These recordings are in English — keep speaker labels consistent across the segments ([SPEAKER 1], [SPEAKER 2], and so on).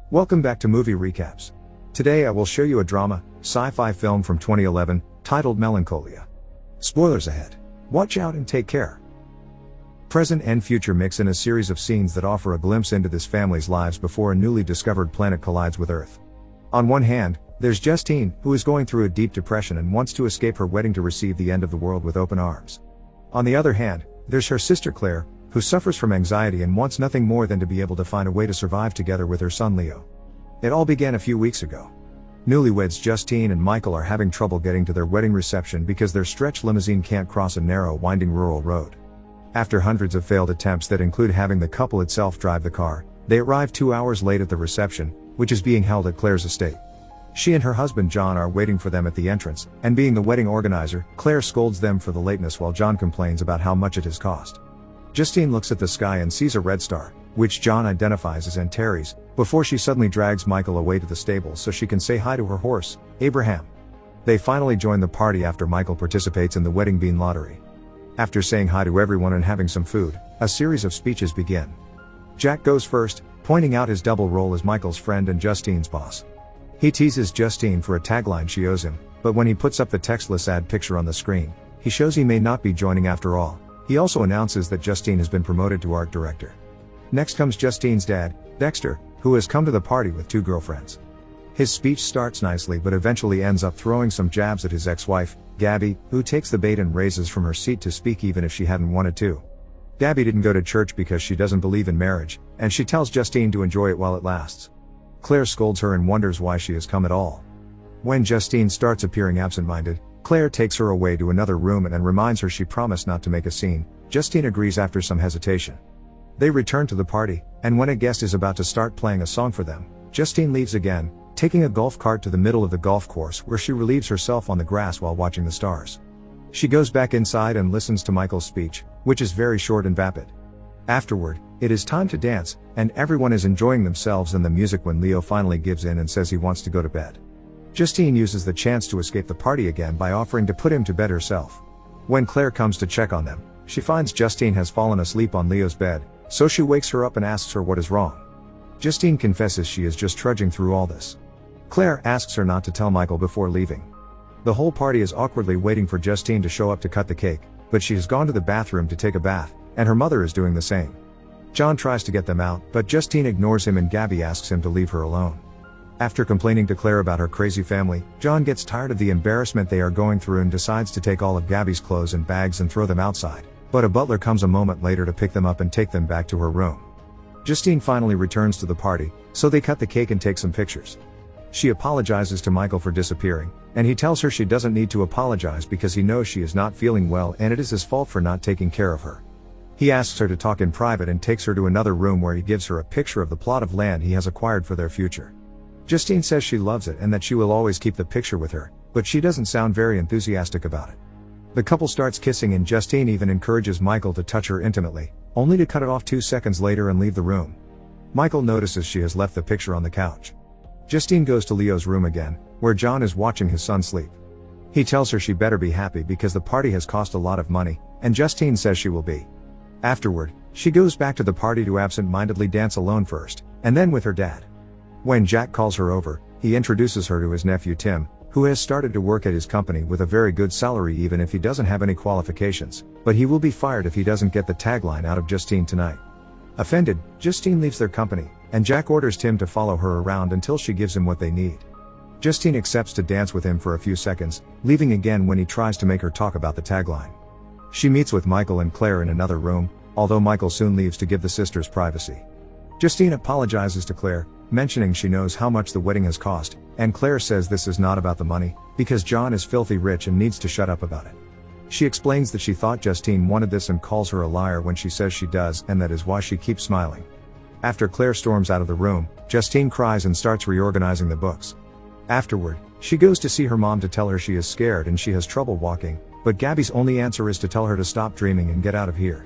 [SPEAKER 1] Welcome back to Movie Recaps. Today I will show you a drama, sci-fi film from 2011, titled Melancholia. Spoilers ahead. Watch out and take care. Present and future mix in a series of scenes that offer a glimpse into this family's lives before a newly discovered planet collides with Earth. On one hand, there's Justine, who is going through a deep depression and wants to escape her wedding to receive the end of the world with open arms. On the other hand, there's her sister Claire, who suffers from anxiety and wants nothing more than to be able to find a way to survive together with her son Leo. It all began a few weeks ago. Newlyweds Justine and Michael are having trouble getting to their wedding reception because their stretch limousine can't cross a narrow, winding rural road. After hundreds of failed attempts that include having the couple itself drive the car, they arrive 2 hours late at the reception, which is being held at Claire's estate. She and her husband John are waiting for them at the entrance, and being the wedding organizer, Claire scolds them for the lateness while John complains about how much it has cost. Justine looks at the sky and sees a red star, which John identifies as Antares, before she suddenly drags Michael away to the stables so she can say hi to her horse, Abraham. They finally join the party after Michael participates in the wedding bean lottery. After saying hi to everyone and having some food, a series of speeches begin. Jack goes first, pointing out his double role as Michael's friend and Justine's boss. He teases Justine for a tagline she owes him, but when he puts up the textless ad picture on the screen, he shows he may not be joining after all. He also announces that Justine has been promoted to art director. Next comes Justine's dad, Dexter, who has come to the party with 2 girlfriends. His speech starts nicely but eventually ends up throwing some jabs at his ex-wife, Gabby, who takes the bait and raises from her seat to speak even if she hadn't wanted to. Gabby didn't go to church because she doesn't believe in marriage, and she tells Justine to enjoy it while it lasts. Claire scolds her and wonders why she has come at all. When Justine starts appearing absent-minded, Claire takes her away to another room and reminds her she promised not to make a scene. Justine agrees after some hesitation. They return to the party, and when a guest is about to start playing a song for them, Justine leaves again, taking a golf cart to the middle of the golf course where she relieves herself on the grass while watching the stars. She goes back inside and listens to Michael's speech, which is very short and vapid. Afterward, it is time to dance, and everyone is enjoying themselves and the music when Leo finally gives in and says he wants to go to bed. Justine uses the chance to escape the party again by offering to put him to bed herself. When Claire comes to check on them, she finds Justine has fallen asleep on Leo's bed, so she wakes her up and asks her what is wrong. Justine confesses she is just trudging through all this. Claire asks her not to tell Michael before leaving. The whole party is awkwardly waiting for Justine to show up to cut the cake, but she has gone to the bathroom to take a bath, and her mother is doing the same. John tries to get them out, but Justine ignores him and Gabby asks him to leave her alone. After complaining to Claire about her crazy family, John gets tired of the embarrassment they are going through and decides to take all of Gabby's clothes and bags and throw them outside, but a butler comes a moment later to pick them up and take them back to her room. Justine finally returns to the party, so they cut the cake and take some pictures. She apologizes to Michael for disappearing, and he tells her she doesn't need to apologize because he knows she is not feeling well and it is his fault for not taking care of her. He asks her to talk in private and takes her to another room where he gives her a picture of the plot of land he has acquired for their future. Justine says she loves it and that she will always keep the picture with her, but she doesn't sound very enthusiastic about it. The couple starts kissing and Justine even encourages Michael to touch her intimately, only to cut it off 2 seconds later and leave the room. Michael notices she has left the picture on the couch. Justine goes to Leo's room again, where John is watching his son sleep. He tells her she better be happy because the party has cost a lot of money, and Justine says she will be. Afterward, she goes back to the party to absent-mindedly dance alone first, and then with her dad. When Jack calls her over, he introduces her to his nephew Tim, who has started to work at his company with a very good salary even if he doesn't have any qualifications, but he will be fired if he doesn't get the tagline out of Justine tonight. Offended, Justine leaves their company, and Jack orders Tim to follow her around until she gives him what they need. Justine accepts to dance with him for a few seconds, leaving again when he tries to make her talk about the tagline. She meets with Michael and Claire in another room, although Michael soon leaves to give the sisters privacy. Justine apologizes to Claire, mentioning she knows how much the wedding has cost, and Claire says this is not about the money, because John is filthy rich and needs to shut up about it. She explains that she thought Justine wanted this and calls her a liar when she says she does, and that is why she keeps smiling. After Claire storms out of the room, Justine cries and starts reorganizing the books. Afterward, she goes to see her mom to tell her she is scared and she has trouble walking, but Gabby's only answer is to tell her to stop dreaming and get out of here.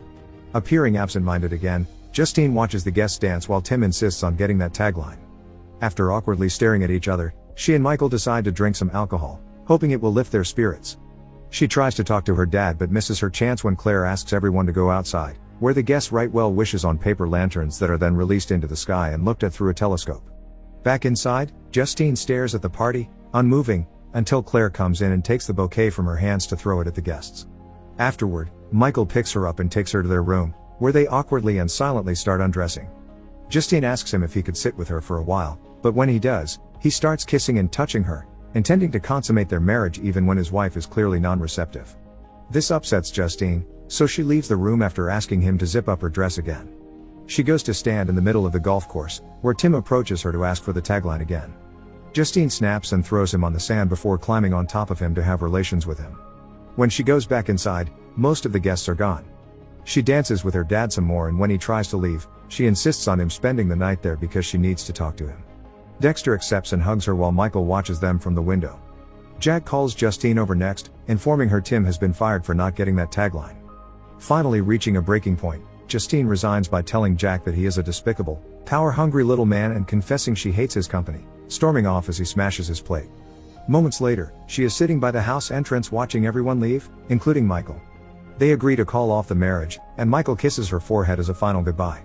[SPEAKER 1] Appearing absent-minded again, Justine watches the guests dance while Tim insists on getting that tagline. After awkwardly staring at each other, she and Michael decide to drink some alcohol, hoping it will lift their spirits. She tries to talk to her dad but misses her chance when Claire asks everyone to go outside, where the guests write well wishes on paper lanterns that are then released into the sky and looked at through a telescope. Back inside, Justine stares at the party, unmoving, until Claire comes in and takes the bouquet from her hands to throw it at the guests. Afterward, Michael picks her up and takes her to their room, where they awkwardly and silently start undressing. Justine asks him if he could sit with her for a while, but when he does, he starts kissing and touching her, intending to consummate their marriage even when his wife is clearly non-receptive. This upsets Justine, so she leaves the room after asking him to zip up her dress again. She goes to stand in the middle of the golf course, where Tim approaches her to ask for the tagline again. Justine snaps and throws him on the sand before climbing on top of him to have relations with him. When she goes back inside, most of the guests are gone. She dances with her dad some more, and when he tries to leave, she insists on him spending the night there because she needs to talk to him. Dexter accepts and hugs her while Michael watches them from the window. Jack calls Justine over next, informing her Tim has been fired for not getting that tagline. Finally reaching a breaking point, Justine resigns by telling Jack that he is a despicable, power-hungry little man and confessing she hates his company, storming off as he smashes his plate. Moments later, she is sitting by the house entrance watching everyone leave, including Michael. They agree to call off the marriage, and Michael kisses her forehead as a final goodbye.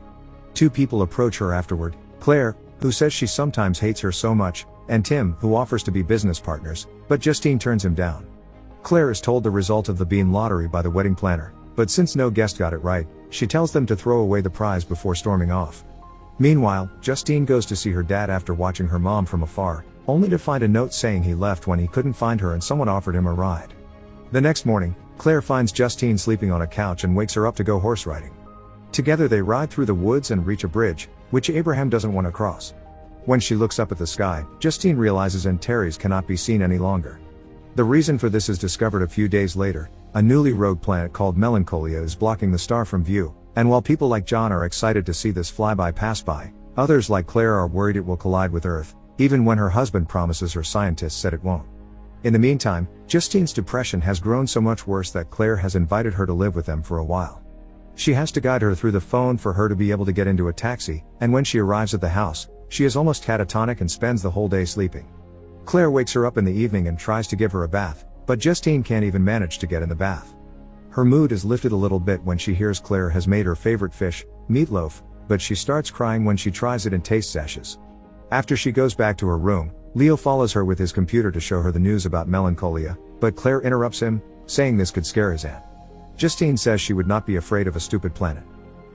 [SPEAKER 1] Two people approach her afterward, Claire, who says she sometimes hates her so much, and Tim, who offers to be business partners, but Justine turns him down. Claire is told the result of the bean lottery by the wedding planner, but since no guest got it right, she tells them to throw away the prize before storming off. Meanwhile, Justine goes to see her dad after watching her mom from afar, only to find a note saying he left when he couldn't find her and someone offered him a ride. The next morning, Claire finds Justine sleeping on a couch and wakes her up to go horse riding. Together they ride through the woods and reach a bridge, which Abraham doesn't want to cross. When she looks up at the sky, Justine realizes Antares cannot be seen any longer. The reason for this is discovered a few days later. A newly rogue planet called Melancholia is blocking the star from view, and while people like John are excited to see this flyby pass by, others like Claire are worried it will collide with Earth, even when her husband promises her scientists said it won't. In the meantime, Justine's depression has grown so much worse that Claire has invited her to live with them for a while. She has to guide her through the phone for her to be able to get into a taxi, and when she arrives at the house, she is almost catatonic and spends the whole day sleeping. Claire wakes her up in the evening and tries to give her a bath, but Justine can't even manage to get in the bath. Her mood is lifted a little bit when she hears Claire has made her favorite fish, meatloaf, but she starts crying when she tries it and tastes ashes. After she goes back to her room, Leo follows her with his computer to show her the news about Melancholia, but Claire interrupts him, saying this could scare his aunt. Justine says she would not be afraid of a stupid planet.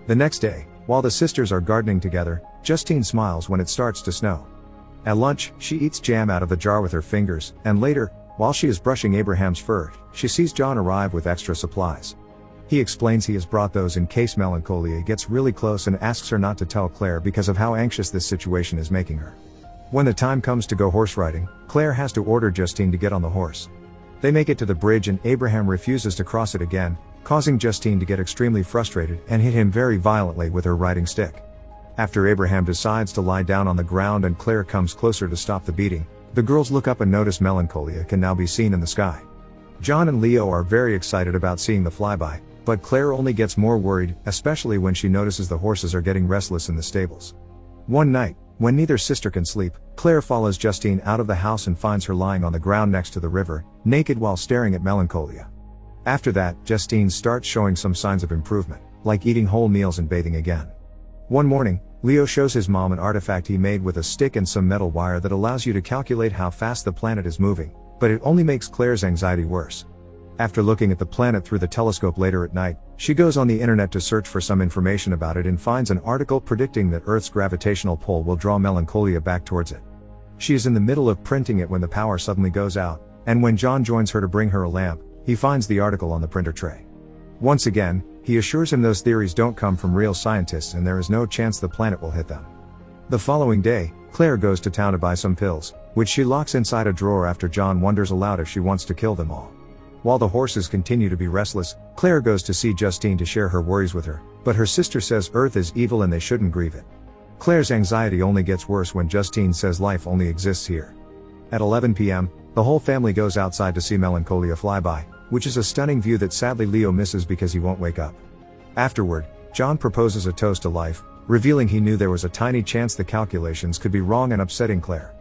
[SPEAKER 1] The next day, while the sisters are gardening together, Justine smiles when it starts to snow. At lunch, she eats jam out of the jar with her fingers, and later, while she is brushing Abraham's fur, she sees John arrive with extra supplies. He explains he has brought those in case Melancholia gets really close and asks her not to tell Claire because of how anxious this situation is making her. When the time comes to go horse riding, Claire has to order Justine to get on the horse. They make it to the bridge and Abraham refuses to cross it again, causing Justine to get extremely frustrated and hit him very violently with her riding stick. After Abraham decides to lie down on the ground and Claire comes closer to stop the beating, the girls look up and notice Melancholia can now be seen in the sky. John and Leo are very excited about seeing the flyby, but Claire only gets more worried, especially when she notices the horses are getting restless in the stables. One night, when neither sister can sleep, Claire follows Justine out of the house and finds her lying on the ground next to the river, naked while staring at Melancholia. After that, Justine starts showing some signs of improvement, like eating whole meals and bathing again. One morning, Leo shows his mom an artifact he made with a stick and some metal wire that allows you to calculate how fast the planet is moving, but it only makes Claire's anxiety worse. After looking at the planet through the telescope later at night, she goes on the internet to search for some information about it and finds an article predicting that Earth's gravitational pull will draw Melancholia back towards it. She is in the middle of printing it when the power suddenly goes out, and when John joins her to bring her a lamp, he finds the article on the printer tray. Once again, he assures him those theories don't come from real scientists and there is no chance the planet will hit them. The following day, Claire goes to town to buy some pills, which she locks inside a drawer after John wonders aloud if she wants to kill them all. While the horses continue to be restless, Claire goes to see Justine to share her worries with her, but her sister says Earth is evil and they shouldn't grieve it. Claire's anxiety only gets worse when Justine says life only exists here. At 11 p.m., the whole family goes outside to see Melancholia fly by, which is a stunning view that sadly Leo misses because he won't wake up. Afterward, John proposes a toast to life, revealing he knew there was a tiny chance the calculations could be wrong and upsetting Claire.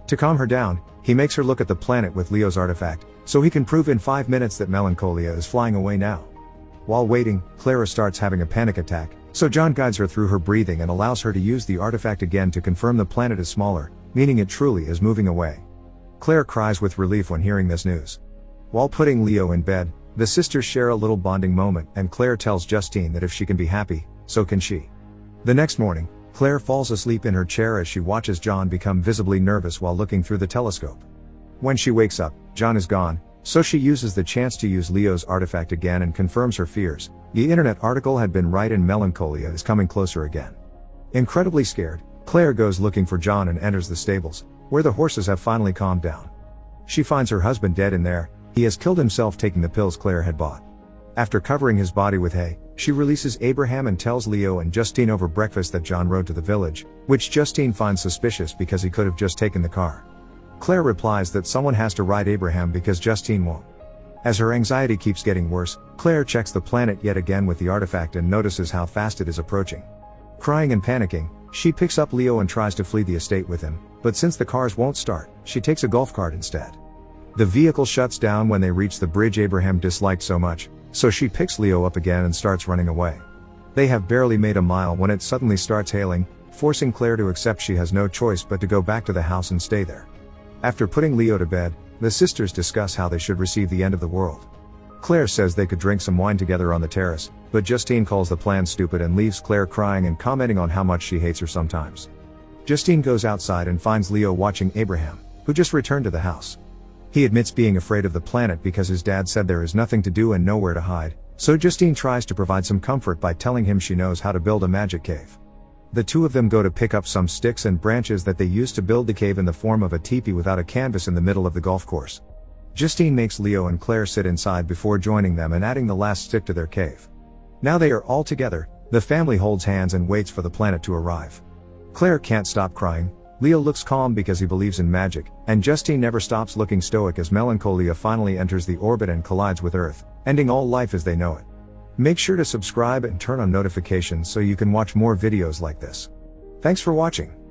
[SPEAKER 1] To calm her down, he makes her look at the planet with Leo's artifact, so he can prove in 5 minutes that Melancholia is flying away now. While waiting, Clara starts having a panic attack, so John guides her through her breathing and allows her to use the artifact again to confirm the planet is smaller, meaning it truly is moving away. Claire cries with relief when hearing this news. While putting Leo in bed, the sisters share a little bonding moment, and Claire tells Justine that if she can be happy, so can she. The next morning, Claire falls asleep in her chair as she watches John become visibly nervous while looking through the telescope. When she wakes up, John is gone, so she uses the chance to use Leo's artifact again and confirms her fears. The internet article had been right and Melancholia is coming closer again. Incredibly scared, Claire goes looking for John and enters the stables, where the horses have finally calmed down. She finds her husband dead in there. He has killed himself taking the pills Claire had bought. After covering his body with hay, she releases Abraham and tells Leo and Justine over breakfast that John rode to the village, which Justine finds suspicious because he could have just taken the car. Claire replies that someone has to ride Abraham because Justine won't. As her anxiety keeps getting worse, Claire checks the planet yet again with the artifact and notices how fast it is approaching. Crying and panicking, she picks up Leo and tries to flee the estate with him, but since the cars won't start, she takes a golf cart instead. The vehicle shuts down when they reach the bridge Abraham disliked so much, so she picks Leo up again and starts running away. They have barely made a mile when it suddenly starts hailing, forcing Claire to accept she has no choice but to go back to the house and stay there. After putting Leo to bed, the sisters discuss how they should receive the end of the world. Claire says they could drink some wine together on the terrace, but Justine calls the plan stupid and leaves Claire crying and commenting on how much she hates her sometimes. Justine goes outside and finds Leo watching Abraham, who just returned to the house. He admits being afraid of the planet because his dad said there is nothing to do and nowhere to hide, so Justine tries to provide some comfort by telling him she knows how to build a magic cave. The two of them go to pick up some sticks and branches that they used to build the cave in the form of a teepee without a canvas in the middle of the golf course. Justine makes Leo and Claire sit inside before joining them and adding the last stick to their cave. Now they are all together, the family holds hands and waits for the planet to arrive. Claire can't stop crying. Leo looks calm because he believes in magic, and Justine never stops looking stoic as Melancholia finally enters the orbit and collides with Earth, ending all life as they know it. Make sure to subscribe and turn on notifications so you can watch more videos like this. Thanks for watching.